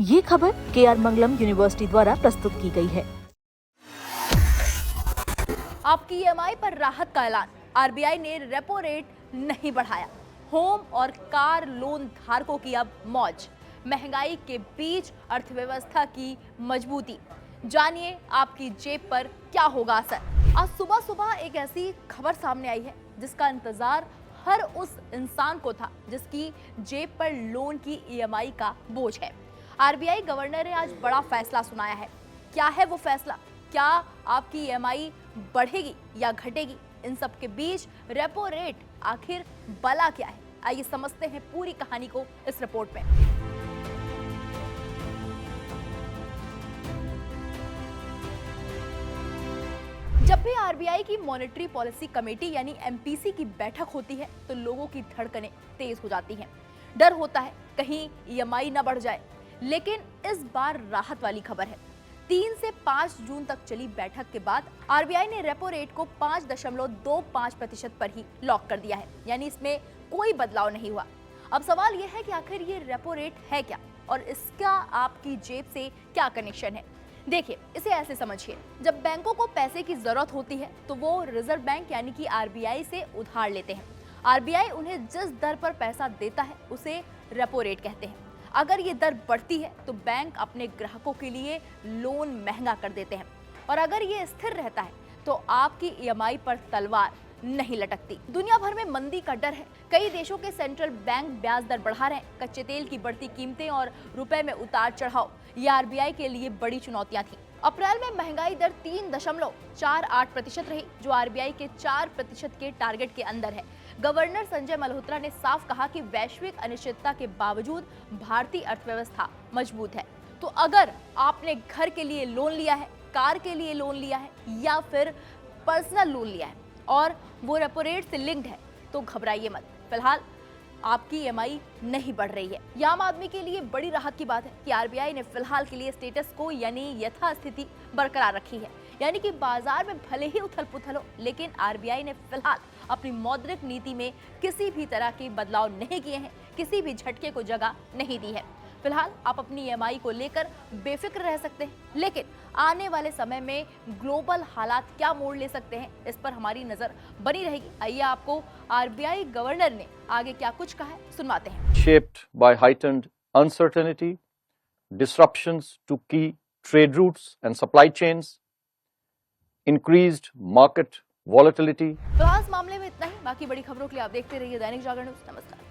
ये खबर KR मंगलम university द्वारा प्रस्तुत की गई है। आपकी EMI पर राहत का ऐलान। RBI ने रेपो रेट नहीं बढ़ाया। होम और कार लोन धारकों की अब मौज। महंगाई के बीच अर्थव्यवस्था की मजबूती। जानिए आपकी जेब पर क्या होगा असर। आज सुबह सुबह एक ऐसी खबर सामने आई है जिसका इंतजार हर उस इंसान को था जिसकी जेब पर लोन की EMI का बोझ है। RBI गवर्नर ने आज बड़ा फैसला सुनाया है। क्या है वो फैसला? क्या आपकी EMI बढ़ेगी या घटेगी? इन सब के बीच रेपो रेट आखिर भला क्या है? आइए समझते हैं पूरी कहानी को इस रिपोर्ट में। जब भी RBI की मॉनेटरी पॉलिसी कमेटी यानी MPC की बैठक होती है तो लोगों की धड़कनें तेज हो जाती हैं। डर होता है कहीं EMI न बढ़ जाए, लेकिन इस बार राहत वाली खबर है। 3 से 5 जून तक चली बैठक के बाद RBI ने रेपो रेट को 5.25% पर ही लॉक कर दिया है, यानी इसमें कोई बदलाव नहीं हुआ। अब सवाल यह है कि आखिर ये रेपो रेट है क्या और इसका आपकी जेब से क्या कनेक्शन है। देखिए, इसे ऐसे समझिए, जब बैंकों को पैसे की जरूरत होती है तो वो रिजर्व बैंक यानी कि RBI से उधार लेते हैं। RBI उन्हें जिस दर पर पैसा देता है उसे रेपो रेट कहते हैं। अगर ये दर बढ़ती है तो बैंक अपने ग्राहकों के लिए लोन महंगा कर देते हैं, और अगर ये स्थिर रहता है तो आपकी EMI पर तलवार नहीं लटकती। दुनिया भर में मंदी का डर है। कई देशों के सेंट्रल बैंक ब्याज दर बढ़ा रहे हैं। कच्चे तेल की बढ़ती कीमतें और रुपए में उतार चढ़ाव ये RBI के लिए बड़ी चुनौतियां थी। अप्रैल में महंगाई दर 3.48% रही, जो RBI के 4% के टारगेट के अंदर है। गवर्नर संजय मल्होत्रा ने साफ कहा कि वैश्विक अनिश्चितता के बावजूद भारतीय अर्थव्यवस्था मजबूत है। तो अगर आपने घर के लिए लोन लिया है, कार के लिए लोन लिया है या फिर पर्सनल लोन लिया है और वो रेपो रेट से लिंक्ड है तो घबराइए मत। फिलहाल आपकी EMI नहीं बढ़ रही है। ये आम आदमी के लिए बड़ी राहत की बात है कि RBI ने फिलहाल के लिए स्टेटस को यानी यथास्थिति बरकरार रखी है, यानी कि बाजार में भले ही उथल पुथल हो, लेकिन RBI ने फिलहाल अपनी मौद्रिक नीति में किसी भी तरह के बदलाव नहीं किए हैं, किसी भी झटके को जगह नहीं दी है। फिलहाल आप अपनी EMI को लेकर बेफिक्र रह सकते हैं, लेकिन आने वाले समय में ग्लोबल हालात क्या मोड़ ले सकते हैं इस पर हमारी नजर बनी रहेगी। आइए आपको RBI गवर्नर ने आगे क्या कुछ कहा है सुनवाते हैं। Shaped by heightened uncertainty, disruptions to key trade routes and supply chains, increased market volatility. फिलहाल इस मामले में इतना ही। बाकी बड़ी खबरों के लिए आप देखते रहिए दैनिक जागरण न्यूज़। नमस्कार।